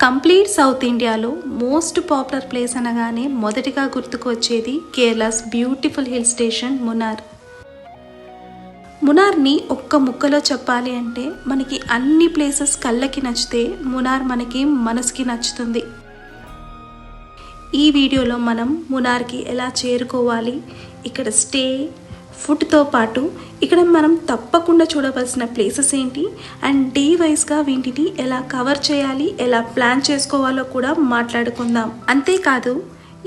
Complete south ఇండియాలో most popular place అనగానే మొదటిగా గుర్తుకు వచ్చేది Kerala's beautiful hill station Munnar. మున్నార్ని ఒక్క ముక్కలో చెప్పాలి అంటే మనకి అన్ని ప్లేసెస్ కళ్ళకి నచ్చితే మున్నార్ మనకి మనసుకి నచ్చుతుంది. ఈ వీడియోలో మనం మున్నార్కి ఎలా చేరుకోవాలి, ఇక్కడ స్టే, ఫుడ్తో పాటు ఇక్కడ మనం తప్పకుండా చూడవలసిన ప్లేసెస్ ఏంటి అండ్ డే వైజ్గా వీటిని ఎలా కవర్ చేయాలి, ఎలా ప్లాన్ చేసుకోవాలో కూడా మాట్లాడుకుందాం. అంతేకాదు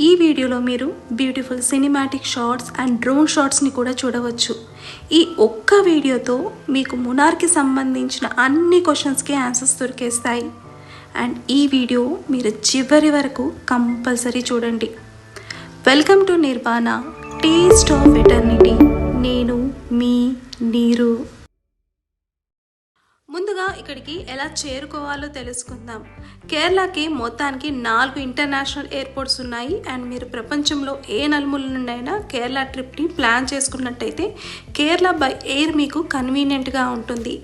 ఈ వీడియోలో మీరు beautiful cinematic shots and drone షాట్స్ని కూడా చూడవచ్చు. ఈ ఒక్క వీడియోతో మీకు మున్నార్కి సంబంధించిన అన్ని క్వశ్చన్స్కి ఆన్సర్స్ దొరికేస్తాయి. అండ్ ఈ వీడియో మీరు చివరి వరకు కంపల్సరీ చూడండి. Welcome to Nirvana taste of eternity. నేను మీ నీరు. ముందుగా ఇక్కడికి ఎలా చేరుకోవాలో తెలుసుకుందాం. కేరళకి మొత్తానికి 4 ఇంటర్నేషనల్ ఎయిర్పోర్ట్స్ ఉన్నాయి. అండ్ మీరు ప్రపంచంలో ఏ నలుమూల నుండైనా కేరళ ట్రిప్ని ప్లాన్ చేసుకున్నట్టయితే కేరళ బై ఎయిర్ మీకు కన్వీనియంట్గా ఉంటుంది.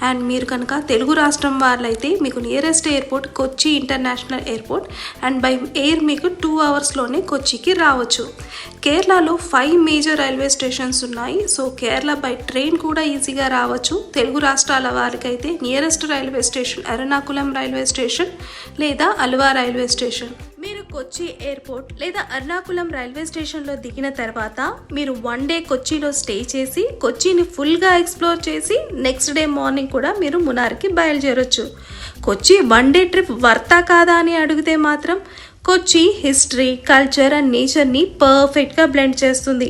అండ్ మీరు కనుక తెలుగు రాష్ట్రం వాళ్ళైతే మీకు nearest airport Kochi international airport and by air మీకు 2 అవర్స్లోనే కొచ్చికి రావచ్చు. కేరళలో 5 మేజర్ రైల్వే స్టేషన్స్ ఉన్నాయి. సో కేరళ బై ట్రైన్ కూడా ఈజీగా రావచ్చు. తెలుగు రాష్ట్రాల వారికైతే nearest railway station Ernakulam railway station లేదా అల్వా రైల్వే స్టేషన్. మీరు కొచ్చి ఎయిర్పోర్ట్ లేదా ఎర్నాకుళం రైల్వే స్టేషన్లో దిగిన తర్వాత మీరు 1 డే కొచ్చిలో స్టే చేసి కొచ్చిని ఫుల్గా ఎక్స్ప్లోర్ చేసి నెక్స్ట్ డే మార్నింగ్ కూడా మీరు మున్నార్కి బయలుదేరొచ్చు. కొచ్చి 1 డే ట్రిప్ వర్తా కాదా అని అడిగితే మాత్రం కొచ్చి హిస్టరీ, కల్చర్ అండ్ నేచర్ని పర్ఫెక్ట్గా బ్లెండ్ చేస్తుంది.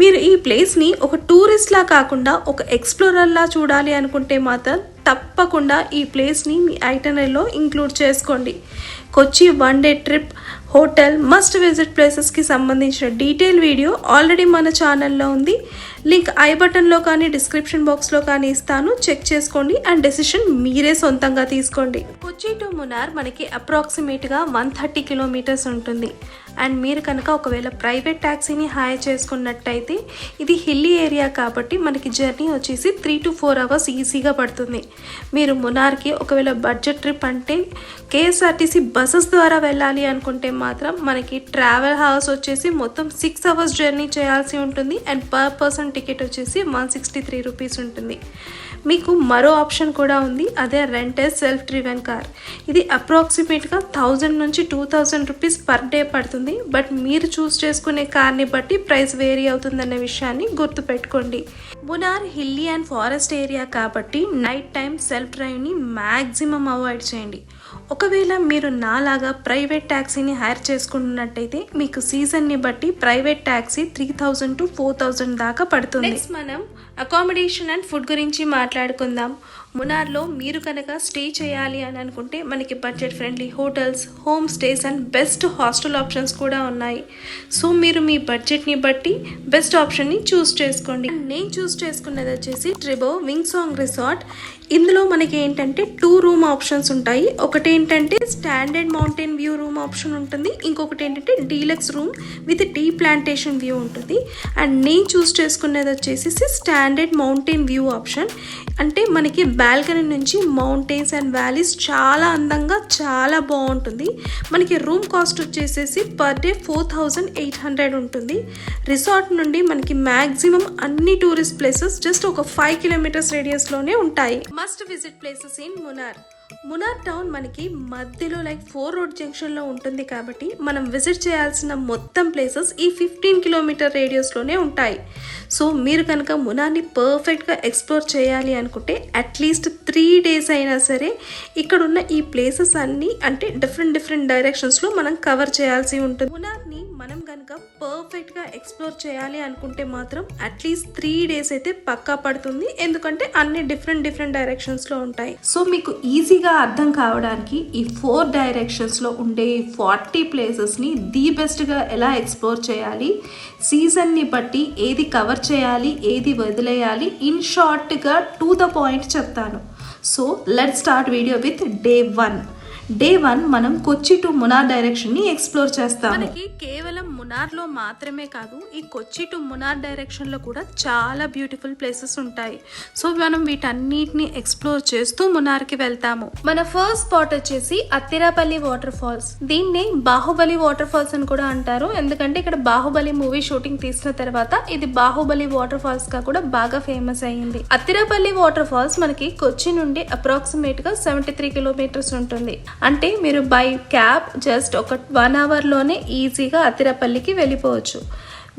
మీరు ఈ ప్లేస్ని ఒక టూరిస్ట్లా కాకుండా ఒక ఎక్స్ప్లోరర్లా చూడాలి అనుకుంటే మాత్రం తప్పకుండా ఈ ప్లేస్ని మీ ఐటనరీలో ఇంక్లూడ్ చేసుకోండి. కొచ్చి 1 day trip, hotel, must visit ప్లేసెస్కి సంబంధించిన డీటెయిల్ వీడియో ఆల్రెడీ మన ఛానల్లో ఉంది. లింక్ ఐ బటన్లో కానీ డిస్క్రిప్షన్ బాక్స్లో కానీ ఇస్తాను, చెక్ చేసుకోండి అండ్ డెసిషన్ మీరే సొంతంగా తీసుకోండి. కొచ్చి టు మున్నార్ మనకి అప్రాక్సిమేట్గా 130 కిలోమీటర్స్ ఉంటుంది. అండ్ మీరు కనుక ఒకవేళ ప్రైవేట్ ట్యాక్సీని హైర్ చేసుకున్నట్టయితే ఇది హిల్లీ ఏరియా కాబట్టి మనకి జర్నీ వచ్చేసి 3 to 4 అవర్స్ ఈజీగా పడుతుంది. మీరు మున్నార్కి ఒకవేళ బడ్జెట్ ట్రిప్ అంటే కేఎస్ఆర్టీసీ బస్సెస్ ద్వారా వెళ్ళాలి అనుకుంటే మాత్రం మనకి ట్రావెల్ హవర్స్ వచ్చేసి మొత్తం 6 అవర్స్ జర్నీ చేయాల్సి ఉంటుంది. అండ్ పర్ పర్సన్ టికెట్ వచ్చేసి 163 రూపీస్ ఉంటుంది. మీకు మరో ఆప్షన్ కూడా ఉంది, అదే రెంటెడ్ సెల్ఫ్ డ్రివెన్ కార్. ఇది అప్రాక్సిమేట్గా 1000 నుంచి 2000 రూపీస్ పర్ డే పడుతుంది. బట్ మీరు చూస్ చేసుకునే కార్ని బట్టి ప్రైస్ వేరీ అవుతుందన్న విషయాన్ని గుర్తుపెట్టుకోండి. Munnar hilly and forest area కాబట్టి నైట్ టైం సెల్ఫ్ డ్రైవ్ని మ్యాక్సిమం అవాయిడ్ చేయండి. ఒకవేళ మీరు నాలాగా ప్రైవేట్ ట్యాక్సీని హైర్ చేసుకున్నట్టయితే మీకు సీజన్ని బట్టి ప్రైవేట్ ట్యాక్సీ 3000 to 4000 దాకా పడుతుంది. నెక్స్ట్ మనం అకామిడేషన్ అండ్ ఫుడ్ గురించి మాట్లాడుకుందాం. మున్నార్లో మీరు కనుక స్టే చేయాలి అని అనుకుంటే మనకి budget friendly hotels, home stays and best hostel options కూడా ఉన్నాయి. సో మీరు మీ బడ్జెట్ని బట్టి బెస్ట్ ఆప్షన్ని చూస్ చేసుకోండి. నేను చూస్ చేసుకున్నది వచ్చేసి ట్రిబో వింగ్ సాంగ్ రిసార్ట్. ఇందులో మనకి ఏంటంటే 2 రూమ్ ఆప్షన్స్ ఉంటాయి. ఒకటి ఏంటంటే standard mountain view room option ఉంటుంది, ఇంకొకటి ఏంటంటే deluxe room with tea plantation view ఉంటుంది. అండ్ నేను చూస్ చేసుకునేది వచ్చేసి స్టాండర్డ్ మౌంటైన్ వ్యూ ఆప్షన్. అంటే మనకి బాల్కనీ నుంచి మౌంటైన్స్ అండ్ వ్యాలీస్ చాలా అందంగా చాలా బాగుంటుంది. మనకి రూమ్ కాస్ట్ వచ్చేసేసి పర్ డే 4800 ఉంటుంది. రిసార్ట్ నుండి మనకి మ్యాక్సిమం అన్ని టూరిస్ట్ ప్లేసెస్ జస్ట్ ఒక 5 కిలోమీటర్స్ రేడియస్లోనే ఉంటాయి. Must visit places in Munnar. Munnar town మనకి మధ్యలో 4 రోడ్ జంక్షన్లో ఉంటుంది కాబట్టి మనం విజిట్ చేయాల్సిన మొత్తం ప్లేసెస్ ఈ 15 కిలోమీటర్ రేడియస్లోనే ఉంటాయి. సో మీరు కనుక మున్నార్ని పర్ఫెక్ట్గా ఎక్స్ప్లోర్ చేయాలి అనుకుంటే అట్లీస్ట్ 3 days అయినా సరే ఇక్కడున్న ఈ ప్లేసెస్ అన్నీ అంటే డిఫరెంట్ డైరెక్షన్స్లో మనం కవర్ చేయాల్సి ఉంటుంది. మున్నార్ని మనం కనుక పర్ఫెక్ట్గా ఎక్స్ప్లోర్ చేయాలి అనుకుంటే మాత్రం అట్లీస్ట్ 3 days అయితే పక్కా పడుతుంది. ఎందుకంటే అన్ని డిఫరెంట్ డైరెక్షన్స్లో ఉంటాయి. సో మీకు ఈజీగా అర్థం కావడానికి ఈ 4 డైరెక్షన్స్లో ఉండే 40 ప్లేసెస్ని ది బెస్ట్గా ఎలా ఎక్స్ప్లోర్ చేయాలి, సీజన్ని బట్టి ఏది కవర్ చేయాలి, ఏది వదిలేయాలి, ఇన్ షార్ట్గా టు ద పాయింట్ చెప్తాను. So let's start video with day 1. Day 1 మనం కొచ్చి టు మున్నార్ డైరెక్షన్ని ఎక్స్ప్లోర్ చేస్తాం. మనకి కేవలం మునార్లో మాత్రమే కాదు, ఈ కొచ్చి టు మునార్ డైరెక్షన్లో కూడా చాలా బ్యూటిఫుల్ ప్లేసెస్ ఉంటాయి. సో మనం వీటన్నిటిని ఎక్స్ప్లోర్ చేస్తూ మునార్కి వెళ్తాము. మన ఫస్ట్ స్పాట్ వచ్చేసి అత్తిరాపల్లి వాటర్ ఫాల్స్. దీన్ని బాహుబలి వాటర్ ఫాల్స్ అని కూడా అంటారు, ఎందుకంటే ఇక్కడ బాహుబలి మూవీ షూటింగ్ తీసిన తర్వాత ఇది బాహుబలి వాటర్ ఫాల్స్ గా కూడా బాగా ఫేమస్ అయ్యింది. అత్తిరాపల్లి వాటర్ ఫాల్స్ మనకి కొచ్చి నుండి అప్రాక్సిమేట్ గా 73 కిలోమీటర్స్ ఉంటుంది. అంటే మీరు బై క్యాబ్ జస్ట్ ఒక 1 అవర్ లోనే ఈజీగా అత్తిరాపల్లికి వెళ్ళిపోవచ్చు.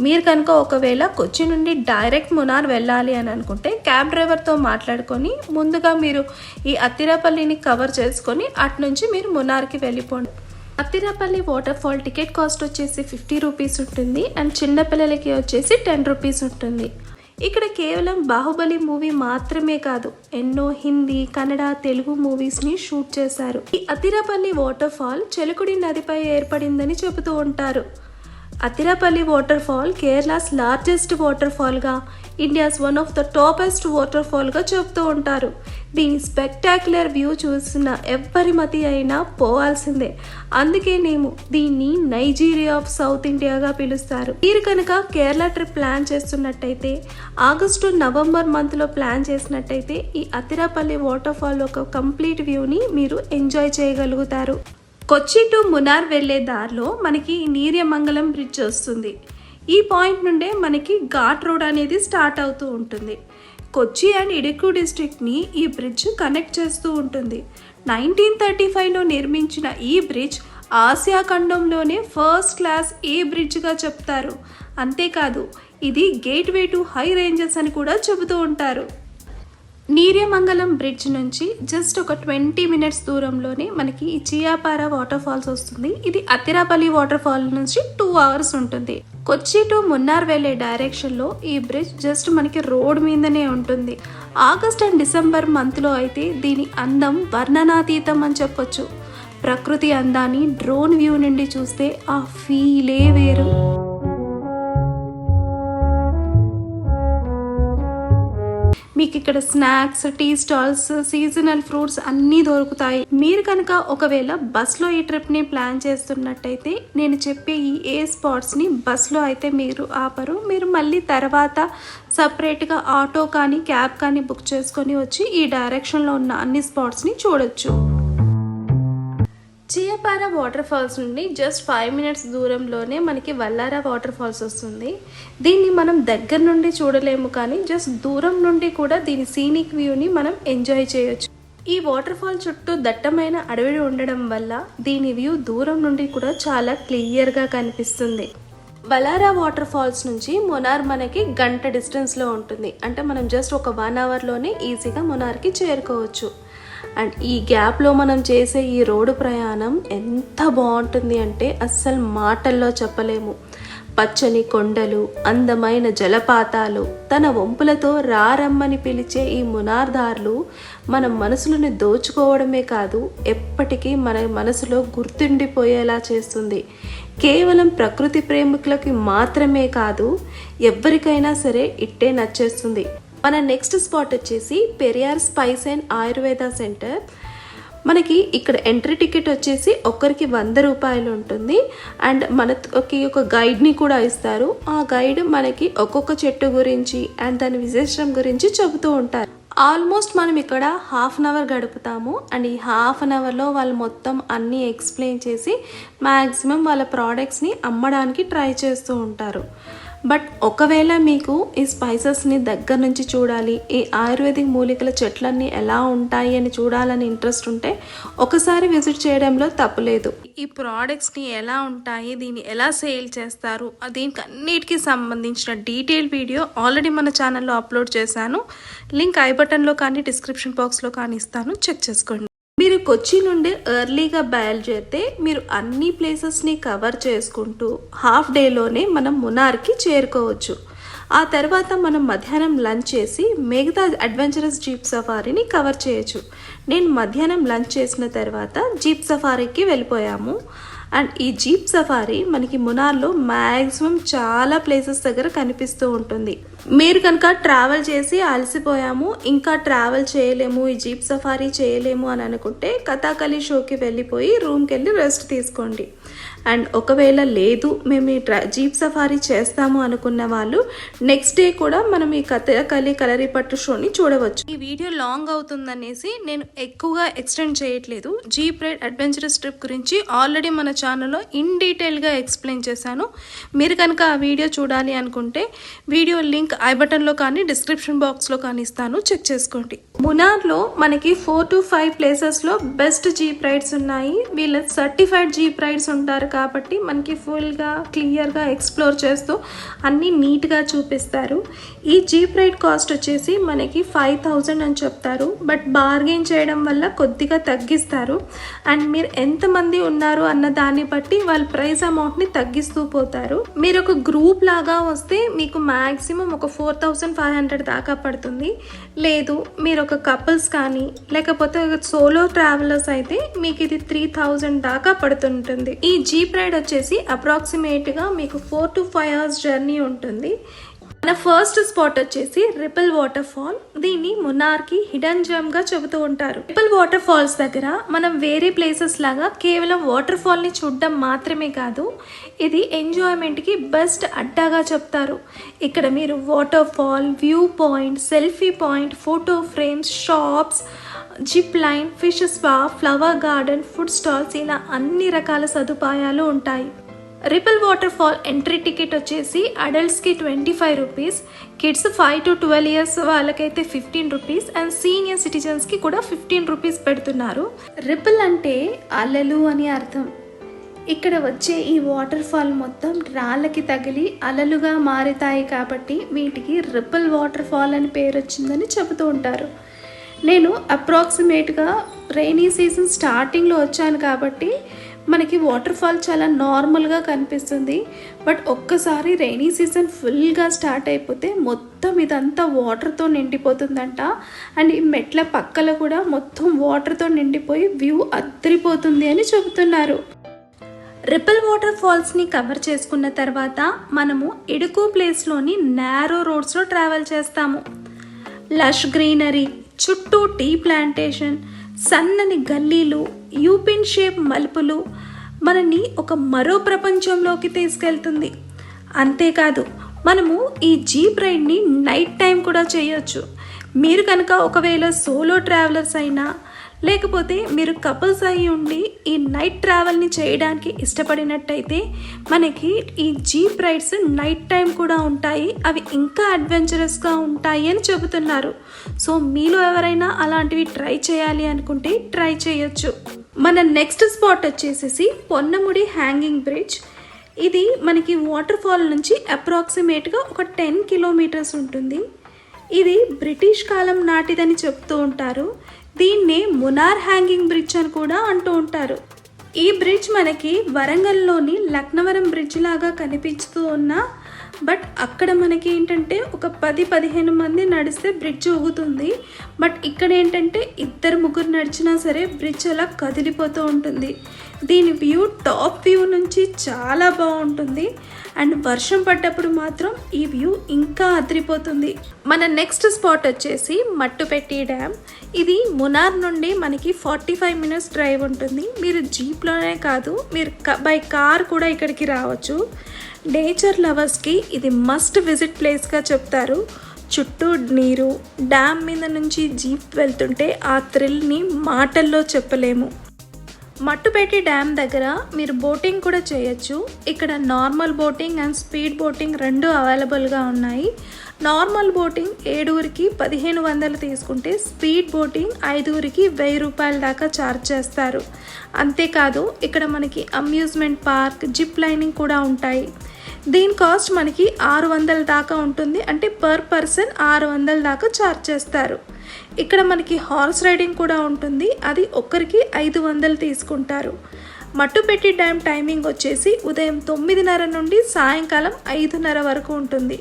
మీరు కనుక ఒకవేళ కొచ్చి నుండి డైరెక్ట్ మునార్ వెళ్ళాలి అని అనుకుంటే క్యాబ్ డ్రైవర్తో మాట్లాడుకొని ముందుగా మీరు ఈ అత్తిరాపల్లిని కవర్ చేసుకొని అటు నుంచి మీరు మునార్కి వెళ్ళిపోండి. అత్తిరాపల్లి వాటర్ ఫాల్ టికెట్ కాస్ట్ వచ్చేసి 50 రూపీస్ ఉంటుంది అండ్ చిన్నపిల్లలకి వచ్చేసి 10 రూపీస్ ఉంటుంది. ఇక్కడ కేవలం బాహుబలి మూవీ మాత్రమే కాదు, ఎన్నో హిందీ, కన్నడ, తెలుగు మూవీస్ని షూట్ చేశారు. ఈ అత్తిరాపల్లి వాటర్ ఫాల్ చెలుకుడి నదిపై ఏర్పడిందని చెబుతూ ఉంటారు. Athirappilly waterfall Kerala's largest వాటర్ ఫాల్గా, India's one of the topest వాటర్ ఫాల్గా చెబుతూ ఉంటారు. దీని స్పెక్టాక్యులర్ వ్యూ చూసిన ఎవ్వరి మతి అయినా పోవాల్సిందే. అందుకే నేను దీన్ని నైజీరియా ఆఫ్ సౌత్ ఇండియాగా పిలుస్తారు. మీరు కనుక కేరళ ట్రిప్ ప్లాన్ చేస్తున్నట్టయితే ఆగస్టు నవంబర్ మంత్లో ప్లాన్ చేసినట్టయితే ఈ అత్తిరాపల్లి వాటర్ ఫాల్ ఒక కంప్లీట్ వ్యూని మీరు ఎంజాయ్ చేయగలుగుతారు. కొచ్చి టు మునార్ వెళ్లే దారిలో మనకి నీర్యమంగళం బ్రిడ్జ్ వస్తుంది. ఈ పాయింట్ నుండే మనకి ఘాట్ రోడ్ అనేది స్టార్ట్ అవుతూ ఉంటుంది. కొచ్చి అండ్ ఇడుక్కు డిస్ట్రిక్ట్ని ఈ బ్రిడ్జ్ కనెక్ట్ చేస్తూ ఉంటుంది. 1935లో నిర్మించిన ఈ బ్రిడ్జ్ ఆసియా ఖండంలోనే ఫస్ట్ క్లాస్ ఏ బ్రిడ్జ్గా చెప్తారు. అంతేకాదు ఇది గేట్వే టు హై రేంజెస్ అని కూడా చెబుతూ ఉంటారు. నీర్యమంగళం బ్రిడ్జ్ నుంచి జస్ట్ ఒక 20 మినిట్స్ దూరంలోనే మనకి ఈ చియాపార వాటర్ ఫాల్స్ వస్తుంది. ఇది అత్తిరాపల్లి వాటర్ ఫాల్ నుంచి 2 అవర్స్ ఉంటుంది. కొచ్చి టు మున్నార్ వెళ్ళే డైరెక్షన్లో ఈ బ్రిడ్జ్ జస్ట్ మనకి రోడ్ మీదనే ఉంటుంది. ఆగస్ట్ అండ్ డిసెంబర్ మంత్లో అయితే దీని అందం వర్ణనాతీతం అని చెప్పొచ్చు. ప్రకృతి అందాన్ని డ్రోన్ వ్యూ నుండి చూస్తే ఆ ఫీలే వేరు. మీకు ఇక్కడ snacks, tea stalls, seasonal fruits అన్నీ దొరుకుతాయి. మీరు కనుక ఒకవేళ బస్లో ఈ ట్రిప్ని ప్లాన్ చేస్తున్నట్టయితే నేను చెప్పే ఈ స్పాట్స్ని బస్లో అయితే మీరు ఆపరు. మీరు మళ్ళీ తర్వాత సపరేట్గా ఆటో కానీ క్యాబ్ కానీ బుక్ చేసుకొని వచ్చి ఈ డైరెక్షన్లో ఉన్న అన్ని స్పాట్స్ని చూడొచ్చు. చియాపార వాటర్ ఫాల్స్ నుండి జస్ట్ 5 మినిట్స్ దూరంలోనే మనకి వల్లారా వాటర్ ఫాల్స్ వస్తుంది. దీన్ని మనం దగ్గర నుండి చూడలేము, కానీ జస్ట్ దూరం నుండి కూడా దీని సీనిక్ వ్యూని మనం ఎంజాయ్ చేయొచ్చు. ఈ వాటర్ ఫాల్ చుట్టూ దట్టమైన అడవి ఉండడం వల్ల దీని వ్యూ దూరం నుండి కూడా చాలా క్లియర్గా కనిపిస్తుంది. వల్లారా వాటర్ ఫాల్స్ నుంచి మునార్ మనకి గంట డిస్టెన్స్లో ఉంటుంది. అంటే మనం జస్ట్ ఒక 1 అవర్లోనే ఈజీగా మునార్కి చేరుకోవచ్చు. అండ్ ఈ గ్యాప్లో మనం చేసే ఈ రోడ్డు ప్రయాణం ఎంత బాగుంటుంది అంటే అస్సలు మాటల్లో చెప్పలేము. పచ్చని కొండలు, అందమైన జలపాతాలు, తన వంపులతో రారమ్మని పిలిచే ఈ మునార్ దారులు మన మనసులను దోచుకోవడమే కాదు, ఎప్పటికీ మన మనసులో గుర్తుండిపోయేలా చేస్తుంది. కేవలం ప్రకృతి ప్రేమికులకి మాత్రమే కాదు, ఎవరికైనా సరే ఇట్టే నచ్చేస్తుంది. మన నెక్స్ట్ స్పాట్ వచ్చేసి Periyar spice and Ayurveda centre. మనకి ఇక్కడ ఎంట్రీ టికెట్ వచ్చేసి ఒక్కరికి 100 రూపాయలు ఉంటుంది. అండ్ మనకి ఒక గైడ్ని కూడా ఇస్తారు. ఆ గైడ్ మనకి ఒక్కొక్క చెట్టు గురించి అండ్ దాని విశేషం గురించి చెబుతూ ఉంటారు. ఆల్మోస్ట్ మనం ఇక్కడ 1/2 అవర్ గడుపుతాము. అండ్ ఈ 1/2 అవర్లో వాళ్ళు మొత్తం అన్నీ ఎక్స్ప్లెయిన్ చేసి మ్యాక్సిమం వాళ్ళ ప్రోడక్ట్స్ని అమ్మడానికి ట్రై చేస్తూ ఉంటారు. బట్ ఒకవేళ మీకు ఈ స్పైసెస్ని దగ్గర నుంచి చూడాలి, ఈ ఆయుర్వేదిక్ మూలికల చెట్లన్నీ ఎలా ఉంటాయి అని చూడాలని ఇంట్రెస్ట్ ఉంటే ఒకసారి విజిట్ చేయడంలో తప్పులేదు. ఈ ప్రోడక్ట్స్ని ఎలా ఉంటాయి, దీన్ని ఎలా సేల్ చేస్తారు, దీనికి అన్నిటికీ సంబంధించిన డీటెయిల్ వీడియో ఆల్రెడీ మన ఛానల్లో అప్లోడ్ చేశాను. లింక్ ఐ బటన్లో కానీ డిస్క్రిప్షన్ బాక్స్లో కానీ ఇస్తాను, చెక్ చేసుకోండి. మీరు కొచ్చి నుండి ఎర్లీగా బయలుదేరితే మీరు అన్ని ప్లేసెస్ని కవర్ చేసుకుంటూ హాఫ్ డేలోనే మనం మునార్కి చేరుకోవచ్చు. ఆ తర్వాత మనం మధ్యాహ్నం లంచ్ చేసి మిగతా అడ్వెంచరస్ జీప్ సఫారీని కవర్ చేయొచ్చు. నేను మధ్యాహ్నం లంచ్ చేసిన తర్వాత జీప్ సఫారీకి వెళ్ళిపోయాము. అండ్ ఈ జీప్ సఫారీ మనకి మునార్లో మ్యాక్సిమం చాలా ప్లేసెస్ దగ్గర కనిపిస్తూ ఉంటుంది. మీరు కనుక ట్రావెల్ చేసి అలసిపోయాము, ఇంకా ట్రావెల్ చేయలేము, ఈ జీప్ సఫారీ చేయలేము అని అనుకుంటే కథాకళి షోకి వెళ్ళిపోయి రూమ్కి వెళ్ళి రెస్ట్ తీసుకోండి. అండ్ ఒకవేళ లేదు మేము ఈ జీప్ సఫారీ చేస్తాము అనుకున్న వాళ్ళు నెక్స్ట్ డే కూడా మనం ఈ కథకళి కలరిపట్టు షోని చూడవచ్చు. ఈ వీడియో లాంగ్ అవుతుందనేసి నేను ఎక్కువగా ఎక్స్టెండ్ చేయట్లేదు. జీప్ రైడ్ అడ్వెంచరస్ ట్రిప్ గురించి ఆల్రెడీ మన ఛానల్లో ఇన్ డీటెయిల్గా ఎక్స్ప్లెయిన్ చేశాను. మీరు కనుక ఆ వీడియో చూడాలి అనుకుంటే వీడియో లింక్ ఐ బటన్లో కానీ డిస్క్రిప్షన్ బాక్స్లో కానీ ఇస్తాను, చెక్ చేసుకోండి. మునార్లో మనకి 4 to 5 ప్లేసెస్లో బెస్ట్ జీప్ రైడ్స్ ఉన్నాయి. వీళ్ళ సర్టిఫైడ్ జీప్ రైడ్స్ ఉంటారు కాబట్టి మనకి ఫుల్గా క్లియర్గా ఎక్స్ప్లోర్ చేస్తూ అన్నీ నీట్గా చూపిస్తారు. ఈ జీప్ రైడ్ కాస్ట్ వచ్చేసి మనకి 5,000 అని చెప్తారు, బట్ బార్గెన్ చేయడం వల్ల కొద్దిగా తగ్గిస్తారు. అండ్ మీరు ఎంతమంది ఉన్నారు అన్న దాన్ని బట్టి వాళ్ళ ప్రైస్ అమౌంట్ని తగ్గిస్తూ పోతారు. మీరు ఒక గ్రూప్ లాగా వస్తే మీకు మ్యాక్సిమం ఒక 4,500 దాకా పడుతుంది. లేదు మీరు ఒక కపుల్స్ కానీ లేకపోతే సోలో ట్రావెలర్స్ అయితే మీకు ఇది 3,000 దాకా పడుతుంటుంది. ఈ జీప్ రైడ్ వచ్చేసి అప్రాక్సిమేట్గా మీకు 4 to 5 hours జర్నీ ఉంటుంది. మన ఫస్ట్ స్పాట్ వచ్చేసి రిపుల్ వాటర్ ఫాల్. దీన్ని మున్నార్కి హిడెన్ జెమ్ గా చెబుతూ ఉంటారు. రిపుల్ వాటర్ ఫాల్స్ దగ్గర మనం వేరే ప్లేసెస్ లాగా కేవలం వాటర్ ఫాల్ ని చూడడం మాత్రమే కాదు, ఇది ఎంజాయ్మెంట్ కి బెస్ట్ అడ్డాగా చెప్తారు. ఇక్కడ మీరు water fall, view point, selfie point, photo frames, shops, zip line, fish spa, flower garden, food stalls, ఇలా అన్ని రకాల సదుపాయాలు ఉంటాయి. Ripple water fall entry ticket వచ్చేసి అడల్ట్స్కి 25 రూపీస్, కిడ్స్ 5 to 12 years వాళ్ళకైతే 15 రూపీస్ అండ్ సీనియర్ సిటిజన్స్కి కూడా 15 రూపీస్ పెడుతున్నారు. రిపుల్ అంటే అలలు అని అర్థం. ఇక్కడ వచ్చే ఈ వాటర్ ఫాల్ మొత్తం రాళ్ళకి తగిలి అలలుగా మారుతాయి కాబట్టి వీటికి రిపుల్ వాటర్ ఫాల్ అని పేరు వచ్చిందని చెబుతూ ఉంటారు. నేను అప్రాక్సిమేట్గా రైనీ సీజన్ స్టార్టింగ్లో వచ్చాను కాబట్టి మనకి వాటర్ ఫాల్ చాలా నార్మల్గా కనిపిస్తుంది. బట్ ఒక్కసారి రైనీ సీజన్ ఫుల్గా స్టార్ట్ అయిపోతే మొత్తం ఇదంతా వాటర్తో నిండిపోతుందంట. అండ్ ఈ మెట్ల పక్కల కూడా మొత్తం వాటర్తో నిండిపోయి వ్యూ అద్దరిపోతుంది అని చెబుతున్నారు. రిపుల్ వాటర్ ఫాల్స్ని కవర్ చేసుకున్న తర్వాత మనము ఇడుకు ప్లేస్లోని నారో రోడ్స్లో ట్రావెల్ చేస్తాము. లష్ గ్రీనరీ, చుట్టూ టీ ప్లాంటేషన్, సన్నని గల్లీలు, యూపిన్ షేప్ మలుపులు మనని ఒక మరో ప్రపంచంలోకి తీసుకెళ్తుంది. అంతేకాదు మనము ఈ జీప్ రైడ్ని నైట్ టైం కూడా చేయొచ్చు. మీరు కనుక ఒకవేళ సోలో ట్రావెలర్స్ అయినా లేకపోతే మీరు కపుల్స్ అయి ఉండి ఈ నైట్ ట్రావెల్ని చేయడానికి ఇష్టపడినట్టయితే మనకి ఈ జీప్ రైడ్స్ నైట్ టైం కూడా ఉంటాయి. అవి ఇంకా అడ్వెంచరస్గా ఉంటాయి అని చెబుతున్నారు. సో మీలో ఎవరైనా అలాంటివి ట్రై చేయాలి అనుకుంటే ట్రై చేయొచ్చు. మన నెక్స్ట్ స్పాట్ వచ్చేసేసి పొన్నముడి హ్యాంగింగ్ బ్రిడ్జ్. ఇది మనకి వాటర్ ఫాల్ నుంచి అప్రాక్సిమేట్గా ఒక 10 kilometers ఉంటుంది. ఇది బ్రిటిష్ కాలం నాటిదని చెప్తూ ఉంటారు. దీన్నే మునార్ హ్యాంగింగ్ బ్రిడ్జ్ అని కూడా అంటూ ఉంటారు. ఈ బ్రిడ్జ్ మనకి వరంగల్లోని లక్నవరం బ్రిడ్జ్ లాగా కనిపిస్తూ ఉన్నా బట్ అక్కడ మనకి ఏంటంటే ఒక 10-15 మంది నడిస్తే బ్రిడ్జ్ ఊగుతుంది. బట్ ఇక్కడ ఏంటంటే 2-3 నడిచినా సరే బ్రిడ్జ్ అలా కదిలిపోతూ ఉంటుంది. దీని వ్యూ టాప్ వ్యూ నుంచి చాలా బాగుంటుంది. అండ్ వర్షం పడ్డప్పుడు మాత్రం ఈ వ్యూ ఇంకా అదిరిపోతుంది. మన నెక్స్ట్ స్పాట్ వచ్చేసి మట్టుపెట్టి డ్యామ్. ఇది మునార్ నుండి మనకి 45 minutes డ్రైవ్ ఉంటుంది. మీరు జీప్లోనే కాదు, మీరు బై కార్ కూడా ఇక్కడికి రావచ్చు. నేచర్ లవర్స్కి ఇది మస్ట్ విజిట్ ప్లేస్గా చెప్తారు. చుట్టూ నీరు, డ్యామ్ మీద నుంచి జీప్ వెళ్తుంటే ఆ థ్రిల్ని మాటల్లో చెప్పలేము. మట్టుపెట్టి డ్యామ్ దగ్గర మీరు బోటింగ్ కూడా చేయొచ్చు. ఇక్కడ normal boating and speed boating 2 అవైలబుల్గా ఉన్నాయి. నార్మల్ బోటింగ్ 7కి 1,500 తీసుకుంటే స్పీడ్ బోటింగ్ 5కి 1,000 రూపాయల దాకా ఛార్జ్ చేస్తారు. అంతేకాదు ఇక్కడ మనకి అమ్యూజ్మెంట్ పార్క్, జిప్ లైనింగ్ కూడా ఉంటాయి. దీని కాస్ట్ మనకి 600 దాకా ఉంటుంది. అంటే పర్ పర్సన్ 600 దాకా ఛార్జ్ చేస్తారు. ఇక్కడ మనకి హార్స్ రైడింగ్ కూడా ఉంటుంది. అది ఒక్కరికి 500 తీసుకుంటారు. మట్టుపెట్టి డ్యామ్ టైమింగ్ వచ్చేసి ఉదయం 9:30 నుండి సాయంకాలం 5:30 వరకు ఉంటుంది.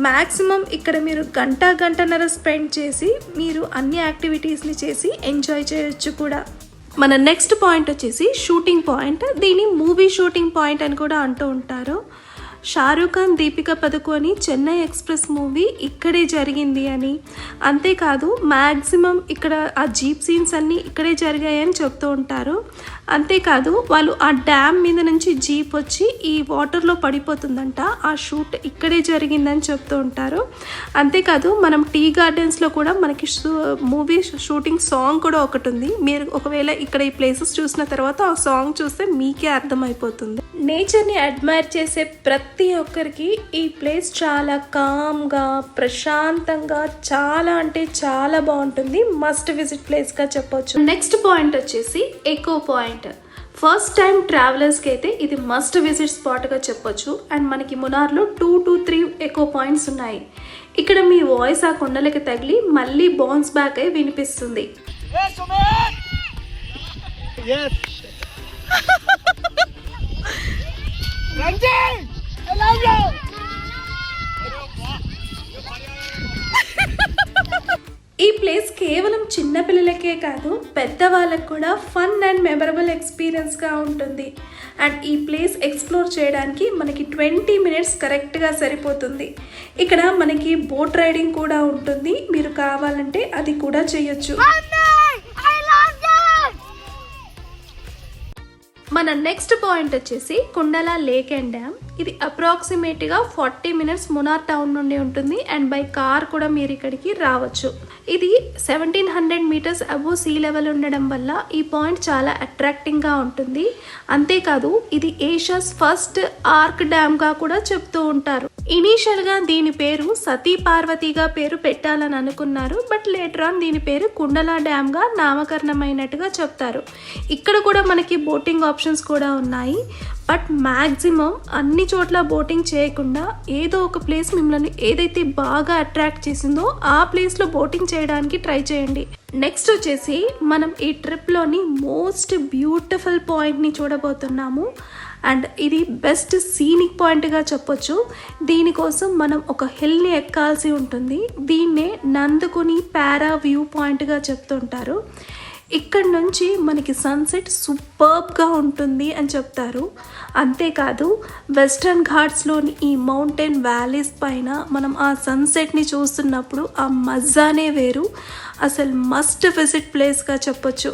మ్యాక్సిమం ఇక్కడ మీరు గంటన్నర స్పెండ్ చేసి మీరు అన్ని యాక్టివిటీస్ని చేసి ఎంజాయ్ చేయొచ్చు కూడా. మన నెక్స్ట్ పాయింట్ వచ్చేసి షూటింగ్ పాయింట్. దీన్ని మూవీ షూటింగ్ పాయింట్ అని కూడా అంటూ ఉంటారు. షారూఖ్ ఖాన్, దీపికా పదుకోని చెన్నై ఎక్స్ప్రెస్ మూవీ ఇక్కడే జరిగింది అని, అంతేకాదు మ్యాక్సిమం ఇక్కడ ఆ జీప్ సీన్స్ అన్నీ ఇక్కడే జరిగాయని చెప్తూ ఉంటారు. అంతేకాదు వాళ్ళు ఆ డ్యామ్ మీద నుంచి జీప్ వచ్చి ఈ వాటర్లో పడిపోతుందంట, ఆ షూట్ ఇక్కడే జరిగిందని చెప్తూ ఉంటారు. అంతేకాదు మనం టీ గార్డెన్స్లో కూడా మనకి మూవీ షూటింగ్ సాంగ్ కూడా ఒకటి ఉంది. మీరు ఒకవేళ ఇక్కడ ఈ ప్లేసెస్ చూసిన తర్వాత ఆ సాంగ్ చూస్తే మీకే అర్థమైపోతుంది. నేచర్ని అడ్మైర్ చేసే ప్రతి ఒక్కరికి ఈ ప్లేస్ చాలా కామ్గా, ప్రశాంతంగా, చాలా అంటే చాలా బాగుంటుంది. మస్ట్ విజిట్ ప్లేస్గా చెప్పొచ్చు. నెక్స్ట్ పాయింట్ వచ్చేసి ఎకో పాయింట్. ఫస్ట్ టైం ట్రావెలర్స్కి అయితే ఇది మస్ట్ విజిట్ స్పాట్గా చెప్పొచ్చు. అండ్ మనకి మునార్లో 2 to 3 ఎకో పాయింట్స్ ఉన్నాయి. ఇక్కడ మీ వాయిస్ ఆ కొండలకి తగిలి మళ్ళీ బౌన్స్ బ్యాక్ అయి వినిపిస్తుంది. ఈ ప్లేస్ కేవలం చిన్నపిల్లలకే కాదు పెద్దవాళ్ళకు కూడా ఫన్ అండ్ మెమరబుల్ ఎక్స్పీరియన్స్గా ఉంటుంది. అండ్ ఈ ప్లేస్ ఎక్స్ప్లోర్ చేయడానికి మనకి 20 minutes కరెక్ట్గా సరిపోతుంది. ఇక్కడ మనకి బోట్ రైడింగ్ కూడా ఉంటుంది, మీరు కావాలంటే అది కూడా చేయొచ్చు. మన నెక్స్ట్ పాయింట్ వచ్చేసి కుండల లేక్ అండ్ డ్యామ్. ఇది అప్రాక్సిమేట్గా 40 minutes మునార్ టౌన్ నుండి ఉంటుంది. అండ్ బై కార్ కూడా మీరు ఇక్కడికి రావచ్చు. ఇది 1700 meters అబోవ్ సీ లెవెల్ ఉండడం వల్ల ఈ పాయింట్ చాలా అట్రాక్టింగ్గా ఉంటుంది. అంతేకాదు ఇది ఏషియాస్ ఫస్ట్ ఆర్క్ డ్యామ్గా కూడా చెప్తూ ఉంటారు. ఇనీషియల్గా దీని పేరు సతీ పార్వతిగా పేరు పెట్టాలని అనుకున్నారు, బట్ లేటర్ ఆన్ దీని పేరు కుండల డ్యామ్గా నామకరణమైనట్టుగా చెప్తారు. ఇక్కడ కూడా మనకి బోటింగ్ ఆప్షన్స్ కూడా ఉన్నాయి. బట్ మ్యాక్సిమం అన్ని చోట్ల బోటింగ్ చేయకుండా ఏదో ఒక ప్లేస్ మిమ్మల్ని ఏదైతే బాగా అట్రాక్ట్ చేసిందో ఆ ప్లేస్లో బోటింగ్ చేయడానికి ట్రై చేయండి. నెక్స్ట్ వచ్చేసి మనం ఈ ట్రిప్లోని మోస్ట్ బ్యూటిఫుల్ పాయింట్ని చూడబోతున్నాము. అండ్ ఇది బెస్ట్ సీనిక్ పాయింట్గా చెప్పొచ్చు. దీనికోసం మనం ఒక హిల్ని ఎక్కాల్సి ఉంటుంది. దీన్నే నందుకుని పారా వ్యూ పాయింట్గా చెప్తుంటారు. ఇక్కడ నుంచి మనకి సన్సెట్ సూపర్బ్గా ఉంటుంది అని చెప్తారు. అంతేకాదు వెస్టర్న్ ఘాట్స్లోని ఈ మౌంటైన్ వ్యాలీస్ పైన మనం ఆ సన్సెట్ని చూస్తున్నప్పుడు ఆ మజానే వేరు. అసలు మస్ట్ విజిట్ ప్లేస్గా చెప్పొచ్చు.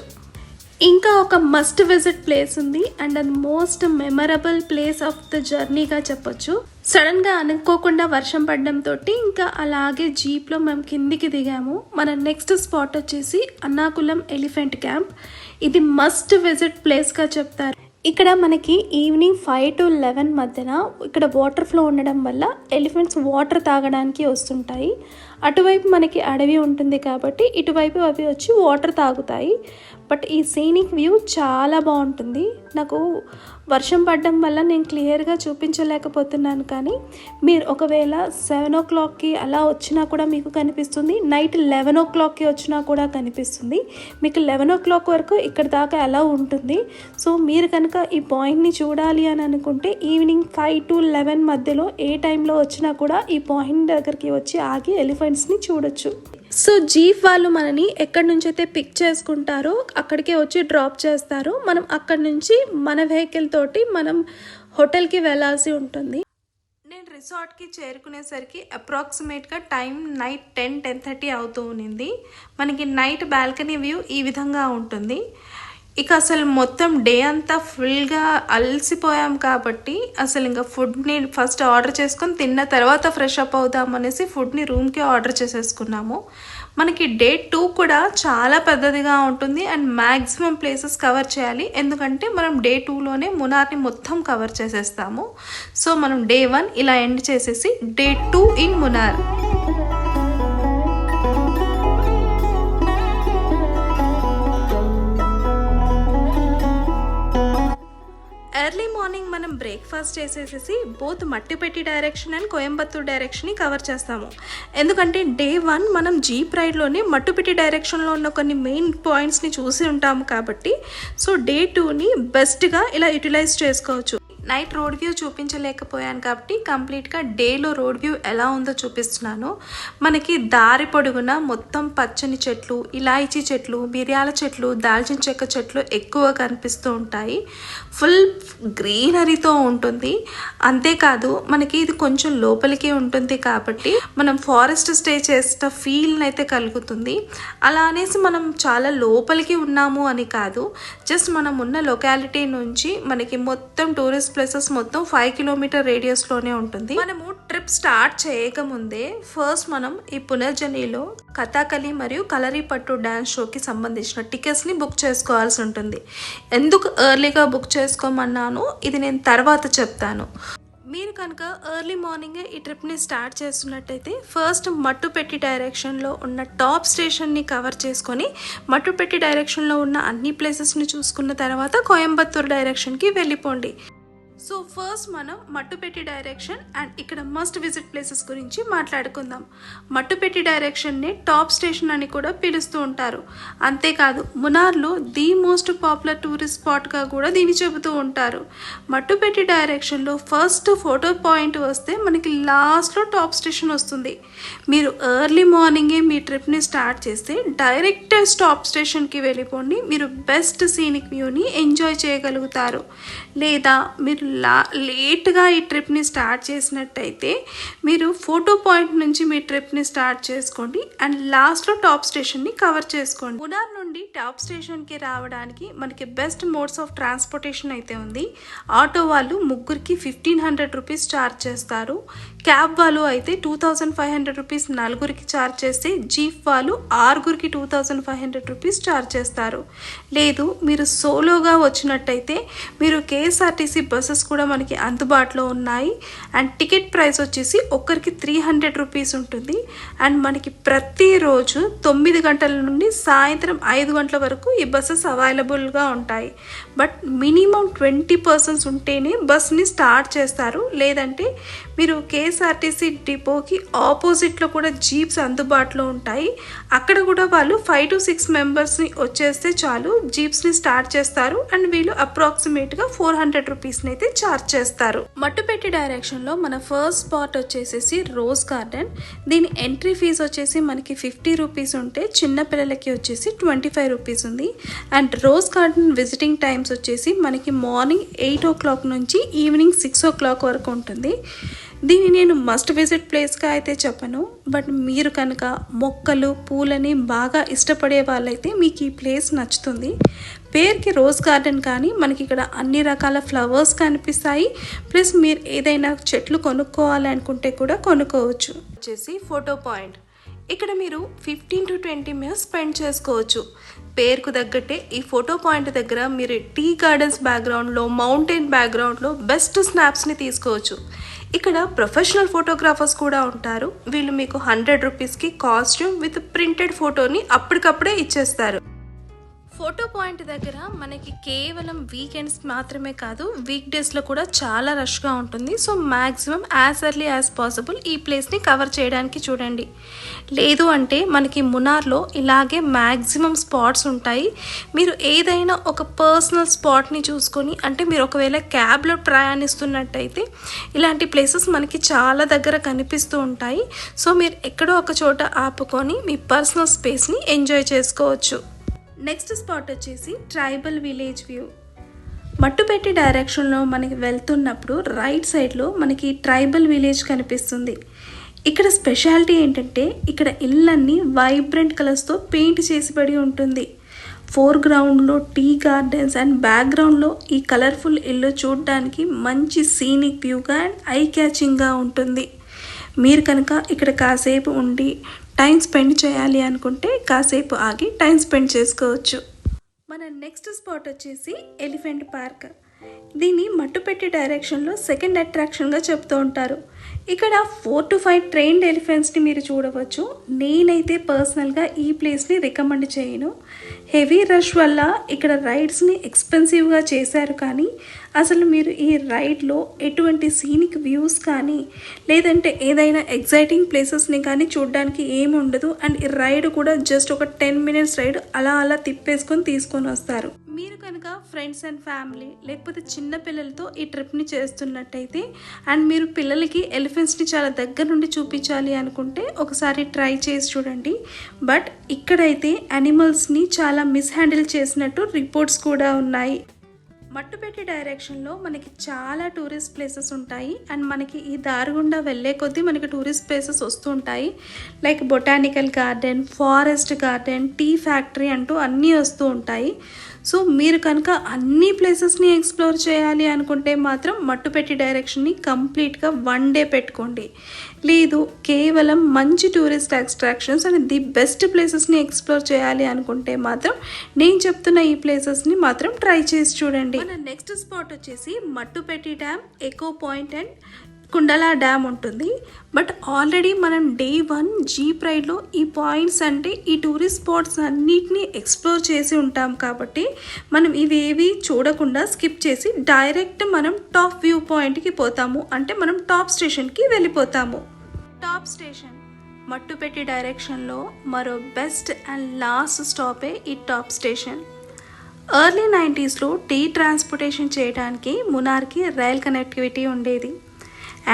ఇంకా ఒక మస్ట్ విజిట్ ప్లేస్ ఉంది అండ్ అది most memorable place of the జర్నీగా చెప్పొచ్చు. సడన్గా అనుకోకుండా వర్షం పడడంతో ఇంకా అలాగే జీప్లో మేము కిందికి దిగాము. మన నెక్స్ట్ స్పాట్ వచ్చేసి అన్నాకులం ఎలిఫెంట్ క్యాంప్. ఇది మస్ట్ విజిట్ ప్లేస్గా చెప్తారు. ఇక్కడ మనకి ఈవినింగ్ 5 to 11 మధ్యన ఇక్కడ వాటర్ ఫ్లో ఉండడం వల్ల ఎలిఫెంట్స్ వాటర్ తాగడానికి వస్తుంటాయి. అటువైపు మనకి అడవి ఉంటుంది కాబట్టి ఇటువైపు అవి వచ్చి వాటర్ తాగుతాయి. బట్ ఈ సీనిక్ వ్యూ చాలా బాగుంటుంది. నాకు వర్షం పడడం వల్ల నేను క్లియర్గా చూపించలేకపోతున్నాను, కానీ మీరు ఒకవేళ 7 o'clockకి అలా వచ్చినా కూడా మీకు కనిపిస్తుంది. నైట్ 11 o'clockకి వచ్చినా కూడా కనిపిస్తుంది. మీకు 11 o'clock వరకు ఇక్కడ దాకా అలా ఉంటుంది. సో మీరు కనుక ఈ పాయింట్ని చూడాలి అని అనుకుంటే ఈవినింగ్ 5 to 11 మధ్యలో ఏ టైంలో వచ్చినా కూడా ఈ పాయింట్ దగ్గరికి వచ్చి ఆగి ఎలిఫెంట్స్ని చూడొచ్చు. సో జీప్ వాళ్ళు మనని ఎక్కడి నుంచి అయితే పిక్ చేసుకుంటారో అక్కడికే వచ్చి డ్రాప్ చేస్తారు. మనం అక్కడి నుంచి మన వెహికల్ తోటి మనం హోటల్కి వెళ్ళాల్సి ఉంటుంది. నేను రిసార్ట్కి చేరుకునేసరికి అప్రాక్సిమేట్గా టైం నైట్ 10-10:30 అవుతూ ఉన్నింది. మనకి నైట్ బాల్కనీ వ్యూ ఈ విధంగా ఉంటుంది. ఇక అసలు మొత్తం డే అంతా ఫుల్గా అలసిపోయాం కాబట్టి అసలు ఇంకా ఫుడ్ని ఫస్ట్ ఆర్డర్ చేసుకొని తిన్న తర్వాత ఫ్రెష్ అప్ అవుదాం అనేసి ఫుడ్ని రూమ్కి ఆర్డర్ చేసేసుకున్నాము. మనకి డే 2 కూడా చాలా పెద్దదిగా ఉంటుంది అండ్ మ్యాక్సిమం ప్లేసెస్ కవర్ చేయాలి. ఎందుకంటే మనం డే 2లోనే మునార్ని మొత్తం కవర్ చేసేస్తాము. సో మనం డే 1 ఇలా ఎండ్ చేసేసి day 2 in Munnar. Early morning మనం బ్రేక్ఫాస్ట్ చేసేసి both Mattupetty direction and Coimbatore డైరెక్షన్ని కవర్ చేస్తాము. ఎందుకంటే డే 1 మనం జీప్ రైడ్లోనే మట్టుపెట్టి డైరెక్షన్లో ఉన్న కొన్ని మెయిన్ పాయింట్స్ని చూసి ఉంటాము కాబట్టి సో డే 2ని బెస్ట్గా ఇలా యూటిలైజ్ చేసుకోవచ్చు. నైట్ రోడ్ వ్యూ చూపించలేకపోయాను కాబట్టి కంప్లీట్గా డేలో రోడ్ వ్యూ ఎలా ఉందో చూపిస్తున్నాను. మనకి దారి పొడుగున మొత్తం పచ్చని చెట్లు, ఇలాయచీ చెట్లు, మిరియాల చెట్లు, దాల్చిన చెక్క చెట్లు ఎక్కువ కనిపిస్తూ ఉంటాయి. ఫుల్ గ్రీనరీతో ఉంటుంది. అంతేకాదు మనకి ఇది కొంచెం లోపలికి ఉంటుంది కాబట్టి మనం ఫారెస్ట్ స్టే చేసిన ఫీల్ అయితే కలుగుతుంది. అలా అనేసి మనం చాలా లోపలికి ఉన్నాము అని కాదు, జస్ట్ మనం ఉన్న లొకాలిటీ నుంచి మనకి మొత్తం టూరిస్ట్ ప్లేసెస్ మొత్తం 5 కిలోమీటర్ రేడియస్లోనే ఉంటుంది. మనము ట్రిప్ స్టార్ట్ చేయకముందే ఫస్ట్ మనం ఈ పునర్జనిలో కథాకళి మరియు కలరిపట్టు డ్యాన్స్ షోకి సంబంధించిన టికెట్స్ని బుక్ చేసుకోవాల్సి ఉంటుంది. ఎందుకు ఎర్లీగా బుక్ చేసుకోమన్నాను ఇది నేను తర్వాత చెప్తాను. మీరు కనుక ఎర్లీ మార్నింగే ఈ ట్రిప్ని స్టార్ట్ చేస్తున్నట్టయితే ఫస్ట్ మట్టుపెట్టి డైరెక్షన్లో ఉన్న టాప్ స్టేషన్ని కవర్ చేసుకొని మట్టుపెట్టి డైరెక్షన్లో ఉన్న అన్ని ప్లేసెస్ని చూసుకున్న తర్వాత కోయంబత్తూర్ డైరెక్షన్కి వెళ్ళిపోండి. సో ఫస్ట్ మనం మట్టుపెట్టి డైరెక్షన్ అండ్ ఇక్కడ మస్ట్ విజిట్ ప్లేసెస్ గురించి మాట్లాడుకుందాం. మట్టుపెట్టి డైరెక్షన్ని టాప్ స్టేషన్ అని కూడా పిలుస్తూ ఉంటారు. అంతేకాదు మునార్లో ది మోస్ట్ పాపులర్ టూరిస్ట్ స్పాట్గా కూడా దీన్ని చెబుతూ ఉంటారు. మట్టుపెట్టి డైరెక్షన్లో ఫస్ట్ ఫోటో పాయింట్ వస్తే మనకి లాస్ట్లో టాప్ స్టేషన్ వస్తుంది. మీరు ఎర్లీ మార్నింగే మీ ట్రిప్ని స్టార్ట్ చేస్తే డైరెక్ట్ టాప్ స్టేషన్కి వెళ్ళిపోండి. మీరు బెస్ట్ సీనిక్ వ్యూని ఎంజాయ్ చేయగలుగుతారు. లేదా మీరు లేట్గా ఈ ట్రిప్ని స్టార్ట్ చేసినట్టయితే మీరు ఫోటో పాయింట్ నుంచి మీ ట్రిప్ని స్టార్ట్ చేసుకోండి అండ్ లాస్ట్లో టాప్ స్టేషన్ని కవర్ చేసుకోండి. మునార్ నుండి టాప్ స్టేషన్కి రావడానికి మనకి బెస్ట్ మోడ్స్ ఆఫ్ ట్రాన్స్పోర్టేషన్ అయితే ఉంది. ఆటో వాళ్ళు ముగ్గురికి 1500 రూపీస్ ఛార్జ్ చేస్తారు. క్యాబ్ వాళ్ళు అయితే 2500 రూపీస్ నలుగురికి ఛార్జ్ చేస్తే జీప్ వాళ్ళు 6గురికి 2500 రూపీస్ ఛార్జ్ చేస్తారు. లేదు మీరు సోలోగా వచ్చినట్టయితే మీరు కేఎస్ఆర్టీసీ బస్సెస్ కూడా మనకి అందుబాటులో ఉన్నాయి అండ్ టికెట్ ప్రైస్ వచ్చేసి ఒక్కరికి 300 రూపీస్ ఉంటుంది. అండ్ మనకి ప్రతిరోజు 9 గంటల నుండి సాయంత్రం 5 గంటల వరకు ఈ బస్సెస్ అవైలబుల్గా ఉంటాయి. బట్ మినిమం 20 పర్సన్స్ ఉంటేనే బస్ని స్టార్ట్ చేస్తారు. లేదంటే మీరు కేఎస్ఆర్టీసీ డిపోకి ఆపోజిట్లో కూడా జీప్స్ అందుబాటులో ఉంటాయి. అక్కడ కూడా వాళ్ళు 5 to 6 మెంబర్స్ని వచ్చేస్తే చాలు జీప్స్ని స్టార్ట్ చేస్తారు అండ్ వీళ్ళు అప్రాక్సిమేట్గా 400 రూపీస్ని అయితే ఛార్జ్ చేస్తారు. మట్టుపెట్టి డైరెక్షన్లో మన ఫస్ట్ స్పాట్ వచ్చేసేసి రోజ్ గార్డెన్. దీని ఎంట్రీ ఫీజు వచ్చేసి మనకి 50 రూపీస్ ఉంటే చిన్నపిల్లలకి వచ్చేసి 25 రూపీస్ ఉంది. And rose garden visiting times వచ్చేసి మనకి మార్నింగ్ 8 o'clock నుంచి ఈవినింగ్ 6 o'clock వరకు ఉంటుంది. దీన్ని నేను మస్ట్ విజిట్ ప్లేస్గా అయితే చెప్పను, బట్ మీరు కనుక మొక్కలు పూలని బాగా ఇష్టపడే వాళ్ళైతే మీకు ఈ ప్లేస్ నచ్చుతుంది. పేరుకి రోజ్ గార్డెన్ కానీ మనకి ఇక్కడ అన్ని రకాల ఫ్లవర్స్ కనిపిస్తాయి. ప్లస్ మీరు ఏదైనా చెట్లు కొనుక్కోవాలి అనుకుంటే కూడా కొనుక్కోవచ్చు. వచ్చేసి ఫోటో పాయింట్. ఇక్కడ మీరు 15 to 20 minutes స్పెండ్ చేసుకోవచ్చు. పేరుకు తగ్గట్టే ఈ ఫోటో పాయింట్ దగ్గర మీరు టీ గార్డెన్స్ బ్యాక్గ్రౌండ్లో, మౌంటైన్ బ్యాక్గ్రౌండ్లో బెస్ట్ స్నాప్స్ని తీసుకోవచ్చు. ఇక్కడ ప్రొఫెషనల్ ఫోటోగ్రాఫర్స్ కూడా ఉంటారు. వీళ్ళు మీకు 100 రూపీస్కి కాస్ట్యూమ్ విత్ ప్రింటెడ్ ఫోటోని అప్పటికప్పుడే ఇచ్చేస్తారు. ఫోటో పాయింట్ దగ్గర మనకి కేవలం వీకెండ్స్ మాత్రమే కాదు, వీక్ డేస్లో కూడా చాలా రష్గా ఉంటుంది. So maximum as early as possible ఈ ప్లేస్ని కవర్ చేయడానికి చూడండి. లేదు అంటే మనకి మునార్లో ఇలాగే మ్యాక్సిమం స్పాట్స్ ఉంటాయి. మీరు ఏదైనా ఒక పర్సనల్ స్పాట్ని చూసుకొని, అంటే మీరు ఒకవేళ క్యాబ్లో ప్రయాణిస్తున్నట్టయితే ఇలాంటి ప్లేసెస్ మనకి చాలా దగ్గర కనిపిస్తూ ఉంటాయి. సో మీరు ఎక్కడో ఒక చోట ఆపుకొని మీ పర్సనల్ స్పేస్ని ఎంజాయ్ చేసుకోవచ్చు. నెక్స్ట్ స్పాట్ వచ్చేసి ట్రైబల్ విలేజ్ వ్యూ. మట్టుపెట్టి డైరెక్షన్లో మనకి వెళ్తున్నప్పుడు రైట్ సైడ్లో మనకి ట్రైబల్ విలేజ్ కనిపిస్తుంది. ఇక్కడ స్పెషాలిటీ ఏంటంటే ఇక్కడ ఇళ్ళన్నీ వైబ్రెంట్ కలర్స్తో పెయింట్ చేసిబడి ఉంటుంది. ఫోర్గ్రౌండ్లో టీ గార్డెన్స్ అండ్ బ్యాక్గ్రౌండ్లో ఈ కలర్ఫుల్ ఇల్లు చూడడానికి మంచి సీనిక్ వ్యూగా అండ్ ఐ క్యాచింగ్గా ఉంటుంది. మీరు కనుక ఇక్కడ కాసేపు ఉండి టైం స్పెండ్ చేయాలి అనుకుంటే కాసేపు ఆగి టైం స్పెండ్ చేసుకోవచ్చు. మన నెక్స్ట్ స్పాట్ వచ్చేసి ఎలిఫెంట్ పార్క్. దీన్ని మట్టుపెట్టి డైరెక్షన్లో సెకండ్ అట్రాక్షన్గా చెప్తూ ఉంటారు. ఇక్కడ 4 to 5 ట్రైన్డ్ ఎలిఫెంట్స్ని మీరు చూడవచ్చు. నేనైతే పర్సనల్గా ఈ ప్లేస్ని రికమెండ్ చేయను. హెవీ రష్ వల్ల ఇక్కడ రైడ్స్ని ఎక్స్పెన్సివ్గా చేశారు, కానీ అసలు మీరు ఈ రైడ్లో ఎటువంటి సీనిక్ వ్యూస్ కానీ లేదంటే ఏదైనా ఎగ్జైటింగ్ ప్లేసెస్ని కానీ చూడడానికి ఏమి ఉండదు. అండ్ ఈ రైడ్ కూడా జస్ట్ ఒక 10 minutes రైడ్ అలా అలా తిప్పేసుకొని తీసుకొని వస్తారు. మీరు కనుక ఫ్రెండ్స్ అండ్ ఫ్యామిలీ లేకపోతే చిన్న పిల్లలతో ఈ ట్రిప్ని చేస్తున్నట్టయితే అండ్ మీరు పిల్లలకి ఎలిఫెంట్స్ని చాలా దగ్గర నుండి చూపించాలి అనుకుంటే ఒకసారి ట్రై చేసి చూడండి. బట్ ఇక్కడైతే యానిమల్స్ని చాలా మిస్హ్యాండిల్ చేసినట్టు రిపోర్ట్స్ కూడా ఉన్నాయి. మట్టుపెట్టి డైరెక్షన్లో మనకి చాలా టూరిస్ట్ ప్లేసెస్ ఉంటాయి అండ్ మనకి ఈ దారి గుండా వెళ్ళే కొద్దీ మనకి టూరిస్ట్ ప్లేసెస్ వస్తూ ఉంటాయి. Like botanical garden, forest garden, tea factory అంటూ అన్నీ వస్తూ ఉంటాయి. సో మీరు కనుక అన్ని ప్లేసెస్ని ఎక్స్ప్లోర్ చేయాలి అనుకుంటే మాత్రం మట్టుపెట్టి డైరెక్షన్ని కంప్లీట్గా 1 డే పెట్టుకోండి. లేదు కేవలం మంచి tourist attractions and the best ప్లేసెస్ని ఎక్స్ప్లోర్ చేయాలి అనుకుంటే మాత్రం నేను చెప్తున్న ఈ ప్లేసెస్ని మాత్రం ట్రై చేసి చూడండి. మన నెక్స్ట్ స్పాట్ వచ్చేసి Mattupetty dam, echo point and Kundala dam ఉంటుంది. బట్ ఆల్రెడీ మనం డే 1 జీప్ రైడ్లో ఈ పాయింట్స్ అంటే ఈ టూరిస్ట్ స్పాట్స్ అన్నిటినీ ఎక్స్ప్లోర్ చేసి ఉంటాం కాబట్టి మనం ఇవేవి చూడకుండా స్కిప్ చేసి డైరెక్ట్ మనం టాప్ వ్యూ పాయింట్కి పోతాము. అంటే మనం టాప్ స్టేషన్కి వెళ్ళిపోతాము. టాప్ స్టేషన్ మట్టుపెట్టి డైరెక్షన్లో మరో బెస్ట్ అండ్ లాస్ట్ స్టాపే ఈ టాప్ స్టేషన్. ఎర్లీ 90sలో టీ ట్రాన్స్పోర్టేషన్ చేయడానికి మునార్కి రైల్ కనెక్టివిటీ ఉండేది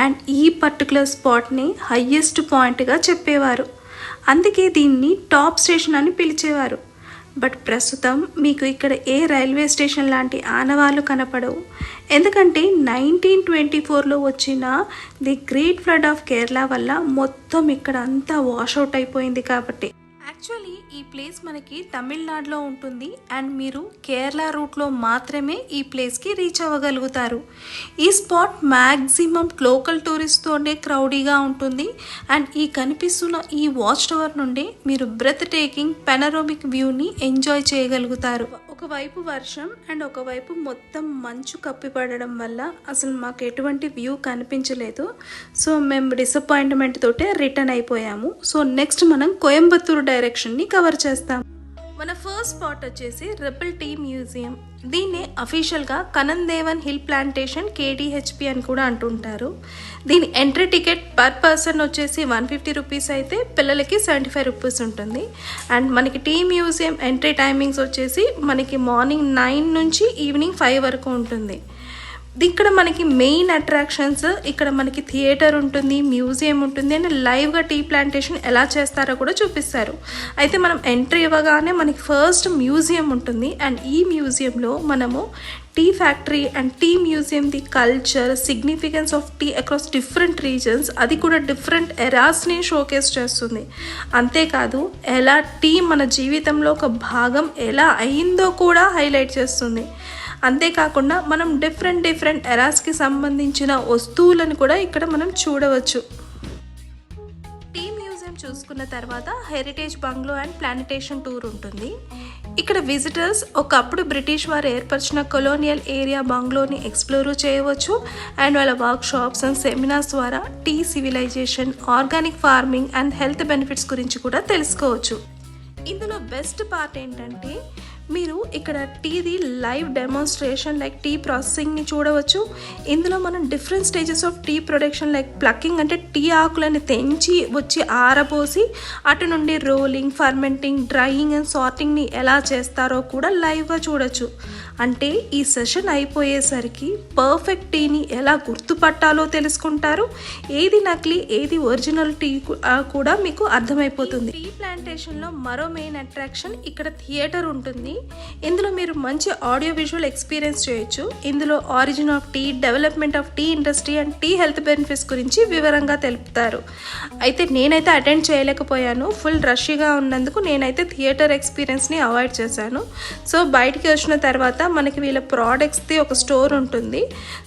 అండ్ ఈ పర్టికులర్ స్పాట్ని హయ్యెస్ట్ పాయింట్గా చెప్పేవారు. అందుకే దీన్ని టాప్ స్టేషన్ అని పిలిచేవారు. బట్ ప్రస్తుతం మీకు ఇక్కడ ఏ రైల్వే స్టేషన్ లాంటి ఆనవాళ్ళు కనపడవు. ఎందుకంటే 1924లో వచ్చిన the great flood of Kerala వల్ల మొత్తం ఇక్కడ అంతా వాషౌట్ అయిపోయింది కాబట్టి. యాక్చువల్లీ ఈ ప్లేస్ మనకి తమిళనాడులో ఉంటుంది అండ్ మీరు కేరళ రూట్లో మాత్రమే ఈ ప్లేస్కి రీచ్ అవ్వగలుగుతారు. ఈ స్పాట్ మ్యాక్సిమం లోకల్ టూరిస్ట్తోనే క్రౌడీగా ఉంటుంది అండ్ ఈ కనిపిస్తున్న ఈ వాచ్ టవర్ నుండి మీరు బ్రెత్ టేకింగ్ పెనరోమిక్ వ్యూని ఎంజాయ్ చేయగలుగుతారు. ఒకవైపు వర్షం అండ్ ఒకవైపు మొత్తం మంచు కప్పిపడడం వల్ల అసలు మాకు ఎటువంటి వ్యూ కనిపించలేదు. సో మేము డిసప్పాయింట్మెంట్ తోటే రిటర్న్ అయిపోయాము. సో నెక్స్ట్ మనం కోయంబత్తూరు డైరెక్షన్ని కవర్ చేస్తాం. మన ఫస్ట్ స్పాట్ వచ్చేసి రిపుల్ టీ మ్యూజియం. దీన్ని అఫీషియల్గా కనందేవన్ హిల్ ప్లాంటేషన్ KDHP అని కూడా అంటుంటారు. దీని ఎంట్రీ టికెట్ పర్ పర్సన్ వచ్చేసి 150 రూపీస్ అయితే పిల్లలకి 75 రూపీస్ ఉంటుంది. అండ్ మనకి టీ మ్యూజియం ఎంట్రీ టైమింగ్స్ వచ్చేసి మనకి మార్నింగ్ 9 నుంచి ఈవినింగ్ 5 వరకు ఉంటుంది. ఇక్కడ మనకి మెయిన్ అట్రాక్షన్స్ ఇక్కడ మనకి థియేటర్ ఉంటుంది, మ్యూజియం ఉంటుంది అండ్ లైవ్గా టీ ప్లాంటేషన్ ఎలా చేస్తారో కూడా చూపిస్తారు. అయితే మనం ఎంట్రీ ఇవ్వగానే మనకి ఫస్ట్ మ్యూజియం ఉంటుంది అండ్ ఈ మ్యూజియంలో మనము tea factory and tea museum the culture, significance of tea across different regions, అది కూడా డిఫరెంట్ ఎరాస్ని షోకేస్ చేస్తుంది. అంతేకాదు ఎలా టీ మన జీవితంలో ఒక భాగం ఎలా అయిందో కూడా హైలైట్ చేస్తుంది. అంతేకాకుండా మనం డిఫరెంట్ ఎరాస్కి సంబంధించిన వస్తువులను కూడా ఇక్కడ మనం చూడవచ్చు. టీ మ్యూజియం చూసుకున్న తర్వాత heritage bungalow and plantation tour ఉంటుంది. ఇక్కడ విజిటర్స్ ఒకప్పుడు బ్రిటిష్ వారు ఏర్పరిచిన కొలోనియల్ ఏరియా బంగ్లోని ఎక్స్ప్లోర్ చేయవచ్చు అండ్ వాళ్ళ వర్క్ షాప్స్ అండ్ సెమినార్స్ ద్వారా tea civilization, organic farming and health benefits గురించి కూడా తెలుసుకోవచ్చు. ఇందులో బెస్ట్ పార్ట్ ఏంటంటే మీరు ఇక్కడ టీది లైవ్ డెమోన్స్ట్రేషన్ లైక్ టీ ప్రాసెసింగ్ని చూడవచ్చు. ఇందులో మనం different stages of tea production like plucking అంటే టీ ఆకులని తెంచి వచ్చి ఆరబోసి అటు నుండి రోలింగ్, ఫర్మెంటింగ్, డ్రైయింగ్ అండ్ సార్టింగ్ని ఎలా చేస్తారో కూడా లైవ్గా చూడొచ్చు. అంటే ఈ సెషన్ అయిపోయేసరికి పర్ఫెక్ట్ టీని ఎలా గుర్తుపట్టాలో తెలుసుకుంటారు. ఏది నకిలీ ఏది ఒరిజినల్ టీ కూడా మీకు అర్థమైపోతుంది. టీ ప్లాంటేషన్లో మరో మెయిన్ అట్రాక్షన్ ఇక్కడ థియేటర్ ఉంటుంది. ఇందులో మీరు మంచి ఆడియో విజువల్ ఎక్స్పీరియన్స్ చేయొచ్చు. ఇందులో origin of tea, development of tea industry and tea health benefits గురించి వివరంగా తెలుపుతారు. అయితే నేనైతే అటెండ్ చేయలేకపోయాను, ఫుల్ రష్గా ఉన్నందుకు నేనైతే థియేటర్ ఎక్స్పీరియన్స్ని అవాయిడ్ చేశాను. సో బయటికి వచ్చిన తర్వాత మనకి వీళ్ళ ప్రోడక్ట్స్ది ఒక స్టోర్ ఉంటుంది.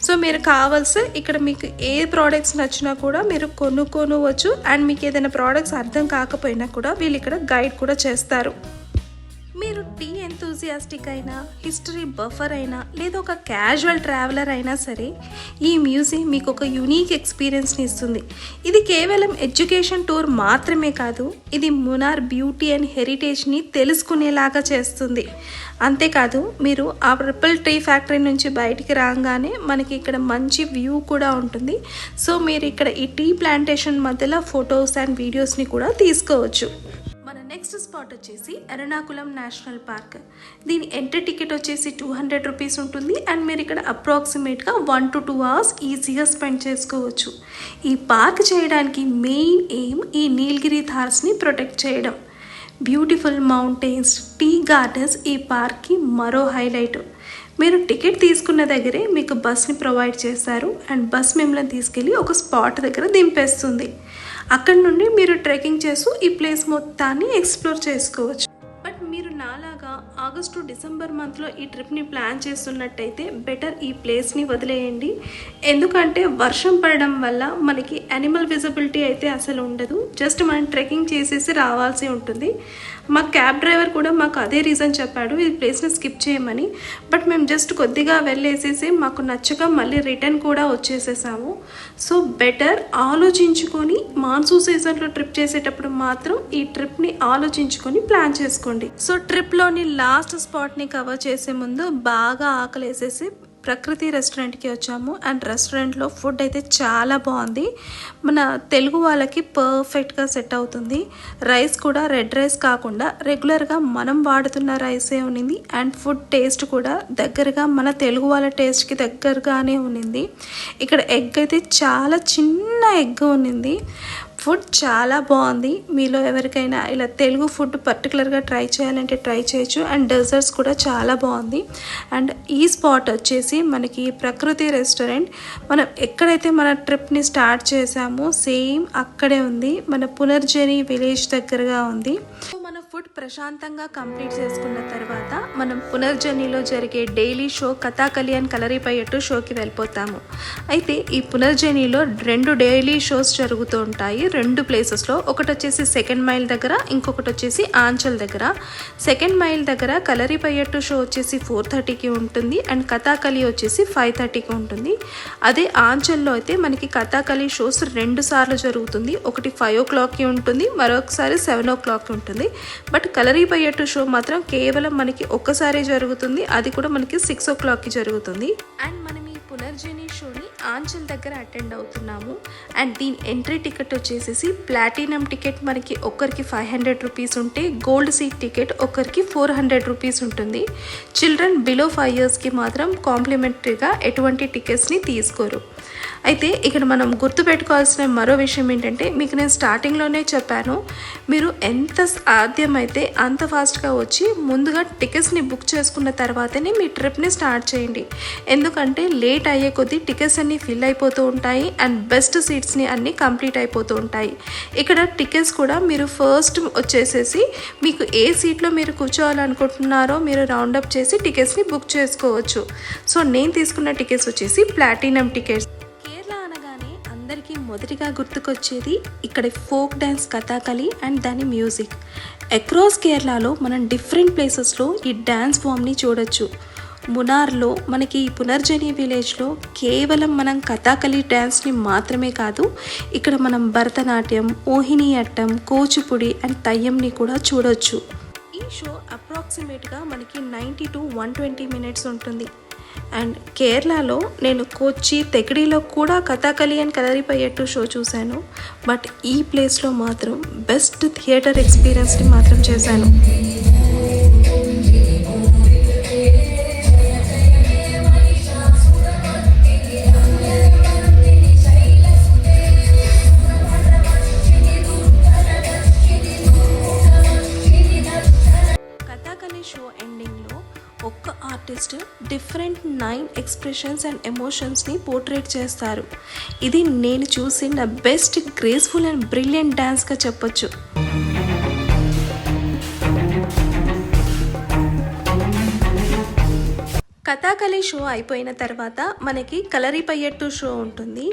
సో మీరు కావాల్సి ఇక్కడ మీకు ఏ ప్రోడక్ట్స్ నచ్చినా కూడా మీరు కొనుక్కోవచ్చు అండ్ మీకు ఏదైనా ప్రోడక్ట్స్ అర్థం కాకపోయినా కూడా వీళ్ళు ఇక్కడ గైడ్ కూడా చేస్తారు. మీరు టీ ఎంతూజియాస్టిక్ అయినా, హిస్టరీ బఫర్ అయినా లేదా ఒక క్యాజువల్ ట్రావెలర్ అయినా సరే ఈ మ్యూజియం మీకు ఒక యూనిక్ ఎక్స్పీరియన్స్ని ఇస్తుంది. ఇది కేవలం ఎడ్యుకేషన్ టూర్ మాత్రమే కాదు, ఇది మునార్ బ్యూటీ అండ్ హెరిటేజ్ని తెలుసుకునేలాగా చేస్తుంది. అంతేకాదు మీరు ఆ రిపుల్ టీ ఫ్యాక్టరీ నుంచి బయటికి రాగానే మనకి ఇక్కడ మంచి వ్యూ కూడా ఉంటుంది. సో మీరు ఇక్కడ ఈ టీ ప్లాంటేషన్ మధ్యలో ఫొటోస్ అండ్ వీడియోస్ని కూడా తీసుకోవచ్చు. మన నెక్స్ట్ స్పాట్ వచ్చేసి ఎర్నాకుళం నేషనల్ పార్క్. దీని ఎంట్రీ టికెట్ వచ్చేసి 200 రూపీస్ ఉంటుంది. అండ్ మీరు ఇక్కడ అప్రాక్సిమేట్గా 1 to 2 hours ఈజీగా స్పెండ్ చేసుకోవచ్చు. ఈ పార్క్ చేయడానికి మెయిన్ ఎయిమ్ ఈ నీలగిరి థార్స్ని ప్రొటెక్ట్ చేయడం. బ్యూటిఫుల్ మౌంటైన్స్, టీ గార్డెన్స్ ఈ పార్క్కి మరో హైలైట్. మీరు టికెట్ తీసుకున్న దగ్గరే మీకు బస్ని ప్రొవైడ్ చేస్తారు. అండ్ బస్ మిమ్మల్ని తీసుకెళ్ళి ఒక స్పాట్ దగ్గర దింపేస్తుంది. అక్కడ నుండి మీరు ట్రెక్కింగ్ చేస్తూ ఈ ప్లేస్ మొత్తాన్ని ఎక్స్ప్లోర్ చేసుకోవచ్చు. బట్ మీరు నాలాగా ఆగస్టు డిసెంబర్ మంత్లో ఈ ట్రిప్ని ప్లాన్ చేస్తున్నట్టయితే బెటర్ ఈ ప్లేస్ని వదిలేయండి. ఎందుకంటే వర్షం పడడం వల్ల మనకి యానిమల్ విజిబిలిటీ అయితే అసలు ఉండదు. జస్ట్ మనం ట్రెక్కింగ్ చేసేసి రావాల్సి ఉంటుంది. మా క్యాబ్ డ్రైవర్ కూడా మాకు అదే రీజన్ చెప్పాడు, ఈ ప్లేస్ని స్కిప్ చేయమని. బట్ మేము జస్ట్ కొద్దిగా వెళ్ళేసేసి మాకు నచ్చక మళ్ళీ రిటర్న్ కూడా వచ్చేసేసాము. సో బెటర్ ఆలోచించుకొని మాన్సూన్ సీజన్లో ట్రిప్ చేసేటప్పుడు మాత్రం ఈ ట్రిప్ని ఆలోచించుకొని ప్లాన్ చేసుకోండి. సో ట్రిప్లోని లాస్ట్ స్పాట్ని కవర్ చేసే ముందు బాగా ఆకలేసేసి ప్రకృతి రెస్టారెంట్కి వచ్చాము. అండ్ రెస్టారెంట్లో ఫుడ్ అయితే చాలా బాగుంది. మన తెలుగు వాళ్ళకి పర్ఫెక్ట్గా సెట్ అవుతుంది. రైస్ కూడా రెడ్ రైస్ కాకుండా రెగ్యులర్గా మనం వాడుతున్న రైసే ఉన్నింది. అండ్ ఫుడ్ టేస్ట్ కూడా దగ్గరగా మన తెలుగు వాళ్ళ టేస్ట్కి దగ్గరగానే ఉన్నింది. ఇక్కడ ఎగ్ అయితే చాలా చిన్న ఎగ్ ఉన్నింది. ఫుడ్ చాలా బాగుంది. మీలో ఎవరికైనా ఇలా తెలుగు ఫుడ్ పర్టికులర్గా ట్రై చేయాలంటే ట్రై చేయొచ్చు. అండ్ డెజర్ట్స్ కూడా చాలా బాగుంది. అండ్ ఈ స్పాట్ వచ్చేసి మనకి ప్రకృతి రెస్టారెంట్. మనం ఎక్కడైతే మన ట్రిప్ని స్టార్ట్ చేసామో సేమ్ అక్కడే ఉంది. మన పునర్జని విలేజ్ దగ్గరగా ఉంది. మన ఫుడ్ ప్రశాంతంగా కంప్లీట్ చేసుకున్న తర్వాత మనం పునర్జనిలో జరిగే daily show Kathakali and Kalaripayattu షోకి వెళ్ళిపోతాము. అయితే ఈ పునర్జనిలో 2 డైలీ షోస్ జరుగుతూ ఉంటాయి 2 ప్లేసెస్లో. ఒకటి వచ్చేసి 2nd మైల్ దగ్గర, ఇంకొకటి వచ్చేసి ఆంచల్ దగ్గర. 2nd మైల్ దగ్గర కలరిపయట్టు షో వచ్చేసి 4:30కి ఉంటుంది. అండ్ కథాకళి వచ్చేసి 5:30కి ఉంటుంది. అదే ఆంచల్లో అయితే మనకి కథాకళి షోస్ 2 సార్లు జరుగుతుంది. ఒకటి 5 o'clockకి ఉంటుంది, మరొకసారి 7 o'clockకి ఉంటుంది. బట్ కలరిపయట్టు షో మాత్రం కేవలం మనకి ఒక్కసారి జరుగుతుంది. అది కూడా మనకి 6 o'clockకి జరుగుతుంది. అండ్ మనం ఈ పునర్జని షోని ఆంచల్ దగ్గర అటెండ్ అవుతున్నాము. అండ్ దీని ఎంట్రీ టికెట్ వచ్చేసి ప్లాటినం టికెట్ మనకి ఒక్కరికి 500 రూపీస్ ఉంటే, గోల్డ్ సీట్ టికెట్ ఒక్కరికి 400 రూపీస్ ఉంటుంది. చిల్డ్రన్ బిలో 5 yearsకి మాత్రం కాంప్లిమెంటరీగా ఎటువంటి టికెట్స్ని తీసుకోరు. అయితే ఇక్కడ మనం గుర్తుపెట్టుకోవాల్సిన మరో విషయం ఏంటంటే, మీకు నేను స్టార్టింగ్లోనే చెప్పాను, మీరు ఎంత సాధ్యమైతే అంత ఫాస్ట్గా వచ్చి ముందుగా టికెట్స్ని బుక్ చేసుకున్న తర్వాతనే మీ ట్రిప్ని స్టార్ట్ చేయండి. ఎందుకంటే లేట్ అయ్యే కొద్దీ టికెట్స్ అన్నీ ఫిల్ అయిపోతూ ఉంటాయి. అండ్ బెస్ట్ సీట్స్ని అన్నీ కంప్లీట్ అయిపోతూ ఉంటాయి. ఇక్కడ టికెట్స్ కూడా మీరు ఫస్ట్ వచ్చేసేసి మీకు ఏ సీట్లో మీరు కూర్చోవాలనుకుంటున్నారో మీరు రౌండప్ చేసి టికెట్స్ని బుక్ చేసుకోవచ్చు. సో నేను తీసుకున్న టికెట్స్ వచ్చేసి ప్లాటినం టికెట్స్. అందరికీ మొదటిగా గుర్తుకొచ్చేది ఇక్కడ ఫోక్ డ్యాన్స్ కథాకళి అండ్ దాని మ్యూజిక్. అక్రాస్ కేరళలో మనం డిఫరెంట్ ప్లేసెస్లో ఈ డ్యాన్స్ ఫామ్ని చూడొచ్చు. మునార్లో మనకి ఈ పునర్జని విలేజ్లో కేవలం మనం కథాకళి డ్యాన్స్ని మాత్రమే కాదు, ఇక్కడ మనం భరతనాట్యం, మోహిని అట్టం, కూచిపూడి అండ్ తయ్యంని కూడా చూడొచ్చు. ఈ షో అప్రాక్సిమేట్గా మనకి 90 to 120 minutes ఉంటుంది. అండ్ కేరళలో నేను కొచ్చి తెగడిలో కూడా కథాకళి అండ్ కలరిపయట్టు షో చూశాను. బట్ ఈ ప్లేస్లో మాత్రం బెస్ట్ థియేటర్ ఎక్స్పీరియన్స్ని మాత్రం చేశాను. కథాకళి షో ఎండింగ్లో ఒక్క ఆర్టిస్ట్ డిఫరెంట్ 9 ఎక్స్ప్రెషన్స్ అండ్ ఎమోషన్స్ని పోర్ట్రేట్ చేస్తారు. ఇది నేను చూసిన బెస్ట్ గ్రేస్ఫుల్ అండ్ బ్రిలియంట్ డ్యాన్స్గా చెప్పొచ్చు. కథాకళి షో అయిపోయిన తర్వాత మనకి కలరిపయట్టు షో ఉంటుంది.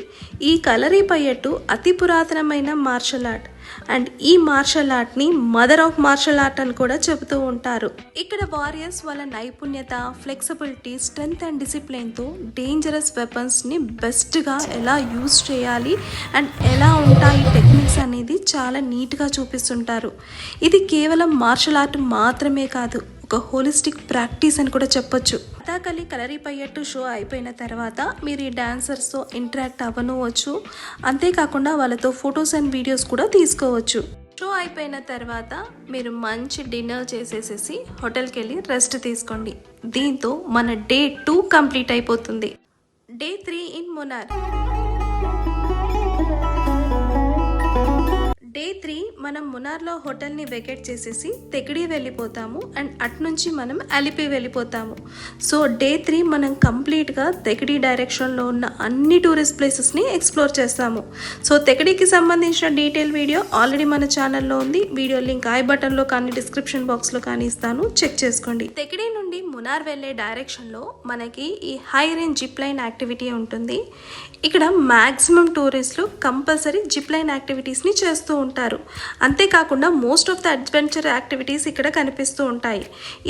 ఈ కలరిపయట్టు అతి పురాతనమైన మార్షల్ ఆర్ట్. అండ్ ఈ మార్షల్ ఆర్ట్ని మదర్ ఆఫ్ మార్షల్ ఆర్ట్ అని కూడా చెబుతూ ఉంటారు. ఇక్కడ వారియర్స్ వాళ్ళ నైపుణ్యత, ఫ్లెక్సిబిలిటీ, స్ట్రెంగ్త్ అండ్ డిసిప్లిన్తో డేంజరస్ వెపన్స్ని బెస్ట్గా ఎలా యూజ్ చేయాలి అండ్ ఎలా ఉంటాయి టెక్నిక్స్ అనేది చాలా నీట్గా చూపిస్తుంటారు. ఇది కేవలం మార్షల్ ఆర్ట్ మాత్రమే కాదు, ఒక హోలిస్టిక్ ప్రాక్టీస్ అని కూడా చెప్పొచ్చు. కథాకళి కలరిపయట్టు షో అయిపోయిన తర్వాత మీరు ఈ డాన్సర్స్తో ఇంటరాక్ట్ అవ్వనవచ్చు. అంతేకాకుండా వాళ్ళతో ఫొటోస్ అండ్ వీడియోస్ కూడా తీసుకోవచ్చు. షో అయిపోయిన తర్వాత మీరు మంచి డిన్నర్ చేసేసేసి హోటల్కి వెళ్ళి రెస్ట్ తీసుకోండి. దీంతో మన డే 2 కంప్లీట్ అయిపోతుంది. Day 3 in Munnar. డే 3 మనం మునార్లో హోటల్ని వెకేట్ చేసేసి తెకిడి వెళ్ళిపోతాము అండ్ అట్నుంచి మనం అలిపి వెళ్ళిపోతాము. సో డే 3 మనం కంప్లీట్గా తెకిడి డైరెక్షన్లో ఉన్న అన్ని టూరిస్ట్ ప్లేసెస్ని ఎక్స్ప్లోర్ చేస్తాము. సో తెకిడికి సంబంధించిన డీటెయిల్ వీడియో ఆల్రెడీ మన ఛానల్లో ఉంది. వీడియో లింక్ ఐ బటన్లో కానీ డిస్క్రిప్షన్ బాక్స్లో కానీ ఇస్తాను, చెక్ చేసుకోండి. తెకిడి నుండి మునార్ వెళ్ళే డైరెక్షన్లో మనకి ఈ high range zip line activity ఉంటుంది. ఇక్కడ మ్యాక్సిమం టూరిస్టులు కంపల్సరీ జిప్ లైన్ యాక్టివిటీస్ని చేస్తూ ఉంటారు. అంతేకాకుండా most of the adventure activities ఇక్కడ కనిపిస్తూ ఉంటాయి.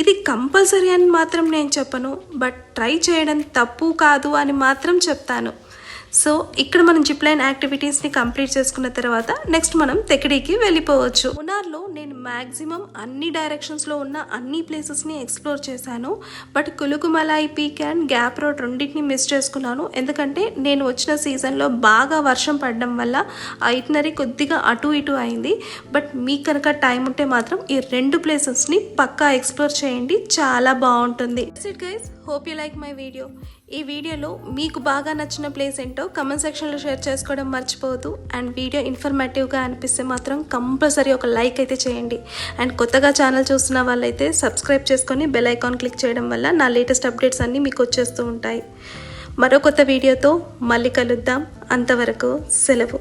ఇది కంపల్సరీ అని మాత్రం నేను చెప్పను, బట్ ట్రై చేయడం తప్పు కాదు అని మాత్రం చెప్తాను. సో ఇక్కడ మనం జిప్ లైన్ యాక్టివిటీస్ని కంప్లీట్ చేసుకున్న తర్వాత నెక్స్ట్ మనం తెకిడికి వెళ్ళిపోవచ్చు. మునార్లో నేను మ్యాక్సిమం అన్ని డైరెక్షన్స్లో ఉన్న అన్ని ప్లేసెస్ని ఎక్స్ప్లోర్ చేశాను. But Kolukkumalai peak and gap road రెండింటిని మిస్ చేసుకున్నాను. ఎందుకంటే నేను వచ్చిన సీజన్లో బాగా వర్షం పడడం వల్ల ఆ ఇటినరీ కొద్దిగా అటు ఇటు అయింది. బట్ మీకు కనుక టైం ఉంటే మాత్రం ఈ 2 ప్లేసెస్ని పక్కా ఎక్స్ప్లోర్ చేయండి, చాలా బాగుంటుంది. Guys, hope you like my video. ఈ వీడియోలో మీకు బాగా నచ్చిన ప్లేస్ ఏంటో కమెంట్ సెక్షన్లో షేర్ చేసుకోవడం మర్చిపోవద్దు. అండ్ వీడియో ఇన్ఫర్మేటివ్గా అనిపిస్తే మాత్రం కంపల్సరీ ఒక లైక్ అయితే చేయండి. అండ్ కొత్తగా ఛానల్ చూస్తున్న వాళ్ళైతే సబ్స్క్రైబ్ చేసుకొని బెల్ ఐకాన్ క్లిక్ చేయడం వల్ల నా లేటెస్ట్ అప్డేట్స్ అన్నీ మీకు వచ్చేస్తూ ఉంటాయి. మరో కొత్త వీడియోతో మళ్ళీ కలుద్దాం. అంతవరకు సెలవు.